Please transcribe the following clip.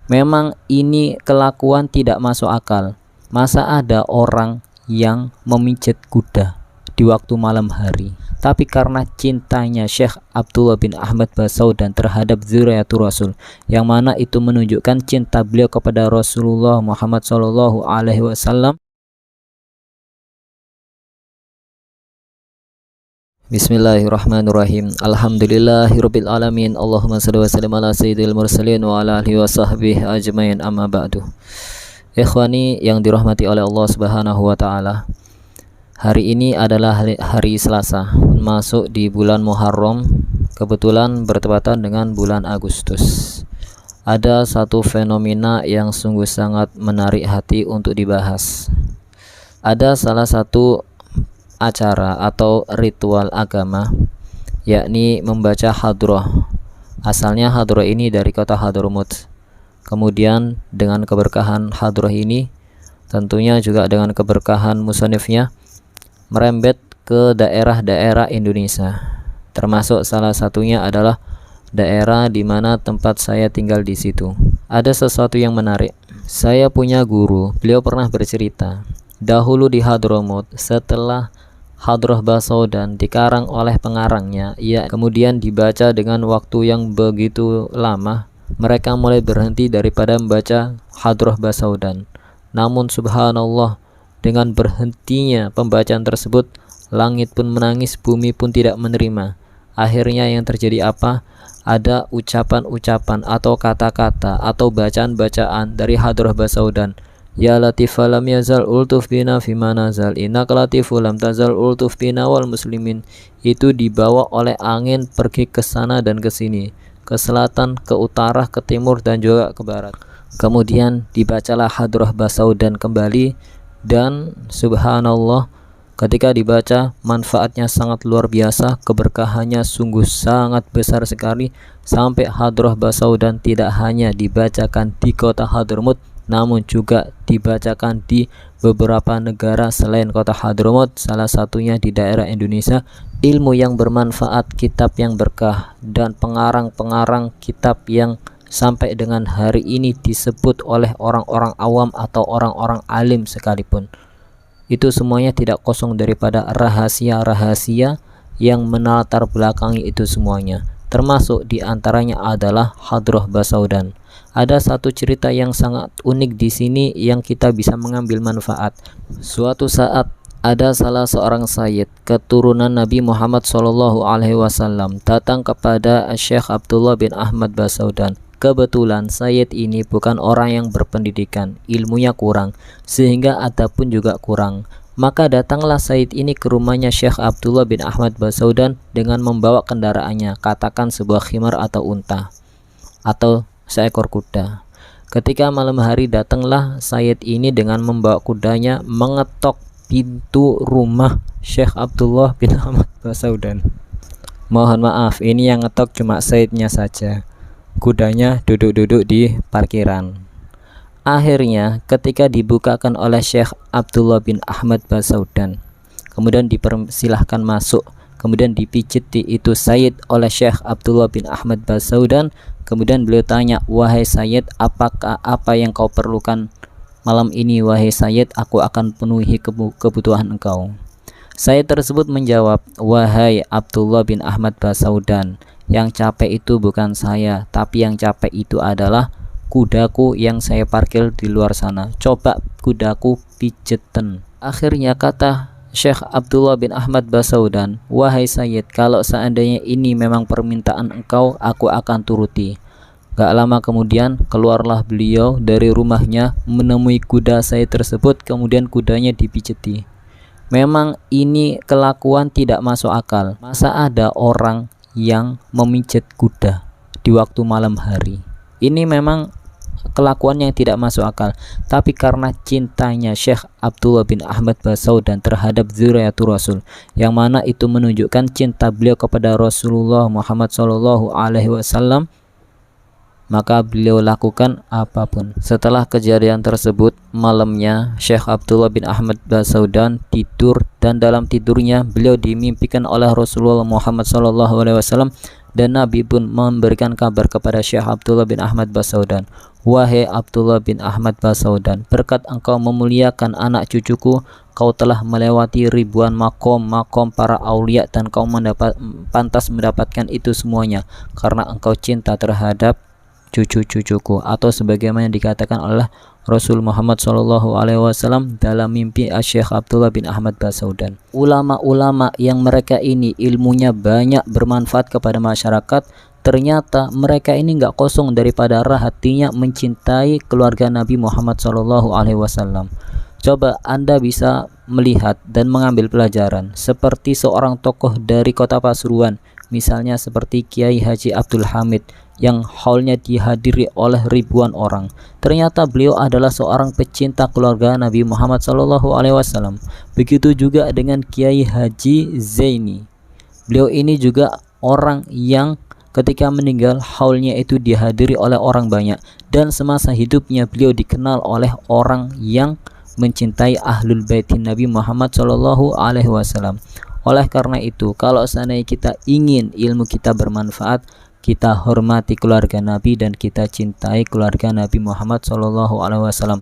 Memang ini kelakuan tidak masuk akal. Masa ada orang yang memijat kuda di waktu malam hari? Tapi karena cintanya Syekh Abdullah bin Ahmad Basaudan terhadap Zuriatul Rasul, yang mana itu menunjukkan cinta beliau kepada Rasulullah Muhammad SAW. Bismillahirrahmanirrahim. Alhamdulillahirabbil alamin. Allahumma shalli wa sallim ala sayyidil mursalin wa ala alihi wa sahbihi ajmain, amma ba'du. Ikhwani yang dirahmati oleh Allah Subhanahu wa taala. Hari ini adalah hari Selasa, masuk di bulan Muharram, kebetulan bertepatan dengan bulan Agustus. Ada satu fenomena yang sungguh sangat menarik hati untuk dibahas. Ada salah satu acara atau ritual agama, yakni membaca hadroh. Asalnya hadroh ini dari kota Hadramut. Kemudian dengan keberkahan hadroh ini, tentunya juga dengan keberkahan musannifnya, merembet ke daerah-daerah Indonesia. Termasuk salah satunya adalah daerah di mana tempat saya tinggal di situ. Ada sesuatu yang menarik. Saya punya guru, beliau pernah bercerita, dahulu di Hadramut, setelah Hadroh Basaudan dikarang oleh pengarangnya, kemudian dibaca dengan waktu yang begitu lama, mereka mulai berhenti daripada membaca Hadroh Basaudan. Namun subhanallah, dengan berhentinya pembacaan tersebut, langit pun menangis, bumi pun tidak menerima. Akhirnya yang terjadi apa? Ada ucapan-ucapan atau kata-kata atau bacaan-bacaan dari Hadroh Basaudan. Ya latifah lam yazal ultuf bina fima nazal, innaka latiful lam tazal ultuf bina wal muslimin. Itu dibawa oleh angin pergi ke sana dan ke sini, ke selatan, ke utara, ke timur, dan juga ke barat. Kemudian dibacalah Hadroh Basaudan kembali, dan subhanallah, ketika dibaca manfaatnya sangat luar biasa, keberkahannya sungguh sangat besar sekali, sampai Hadroh Basaudan tidak hanya dibacakan di kota Hadramut, namun juga dibacakan di beberapa negara selain kota Hadramut, salah satunya di daerah Indonesia. Ilmu yang bermanfaat, kitab yang berkah, dan pengarang-pengarang kitab yang sampai dengan hari ini disebut oleh orang-orang awam atau orang-orang alim sekalipun, itu semuanya tidak kosong daripada rahasia-rahasia yang menlatar belakangi itu semuanya. Termasuk diantaranya adalah Hadroh Basaudan. Ada satu cerita yang sangat unik di sini yang kita bisa mengambil manfaat. Suatu saat ada salah seorang sayyid keturunan Nabi Muhammad SAW datang kepada Syekh Abdullah bin Ahmad Basaudan. Kebetulan sayyid ini bukan orang yang berpendidikan, ilmunya kurang, sehingga adab pun juga kurang. Maka datanglah sayyid ini ke rumahnya Syekh Abdullah bin Ahmad Basaudan dengan membawa kendaraannya, katakan sebuah khimar atau unta atau seekor kuda. Ketika malam hari datanglah sayyid ini dengan membawa kudanya, mengetok pintu rumah Syekh Abdullah bin Ahmad Basaudan. Mohon maaf, ini yang ngetok cuma sayyidnya saja. Kudanya duduk-duduk di parkiran. Akhirnya ketika dibukakan oleh Syekh Abdullah bin Ahmad Basaudan, kemudian dipersilahkan masuk, kemudian dipijiti itu sayyid oleh Syekh Abdullah bin Ahmad Basaudan. Kemudian beliau tanya, wahai sayyid, apa yang kau perlukan malam ini? Wahai sayyid, aku akan penuhi kebutuhan engkau. Sayyid tersebut menjawab, wahai Abdullah bin Ahmad Basaudan, yang capek itu bukan saya, tapi yang capek itu adalah kudaku yang saya parkir di luar sana. Coba kudaku pijeten. Akhirnya kata Syekh Abdullah bin Ahmad Basaudan, wahai sayyid, kalau seandainya ini memang permintaan engkau, aku akan turuti. Gak lama kemudian keluarlah beliau dari rumahnya, menemui kuda sayyid tersebut, kemudian kudanya dipijeti. Memang ini kelakuan tidak masuk akal. Masa ada orang yang memijat kuda di waktu malam hari? Ini memang kelakuan yang tidak masuk akal. Tapi karena cintanya Syekh Abdullah bin Ahmad Basaudan terhadap Zuriatul Rasul, yang mana itu menunjukkan cinta beliau kepada Rasulullah Muhammad SAW, maka beliau lakukan apapun. Setelah kejadian tersebut, malamnya Syekh Abdullah bin Ahmad Basaudan tidur, dan dalam tidurnya beliau dimimpikan oleh Rasulullah Muhammad SAW, dan Nabi pun memberikan kabar kepada Syekh Abdullah bin Ahmad Basaudan, Wahai Abdullah bin Ahmad Basaudan, berkat engkau memuliakan anak cucuku, kau telah melewati ribuan makom para aulia dan kau pantas mendapatkan itu semuanya karena engkau cinta terhadap cucu-cucuku, atau sebagaimana dikatakan oleh Rasul Muhammad SAW dalam mimpi Syekh Abdullah bin Ahmad Basaudan. Ulama-ulama yang mereka ini ilmunya banyak bermanfaat kepada masyarakat, ternyata mereka ini nggak kosong daripada hatinya mencintai keluarga Nabi Muhammad SAW. Coba Anda bisa melihat dan mengambil pelajaran seperti seorang tokoh dari kota Pasuruan, misalnya seperti Kiai Haji Abdul Hamid yang haulnya dihadiri oleh ribuan orang. Ternyata beliau adalah seorang pecinta keluarga Nabi Muhammad SAW. Begitu juga dengan Kiai Haji Zaini. Beliau ini juga orang yang ketika meninggal haulnya itu dihadiri oleh orang banyak, dan semasa hidupnya beliau dikenal oleh orang yang mencintai ahlul baitin Nabi Muhammad SAW. Oleh karena itu, kalau seandainya kita ingin ilmu kita bermanfaat, kita hormati keluarga Nabi dan kita cintai keluarga Nabi Muhammad SAW.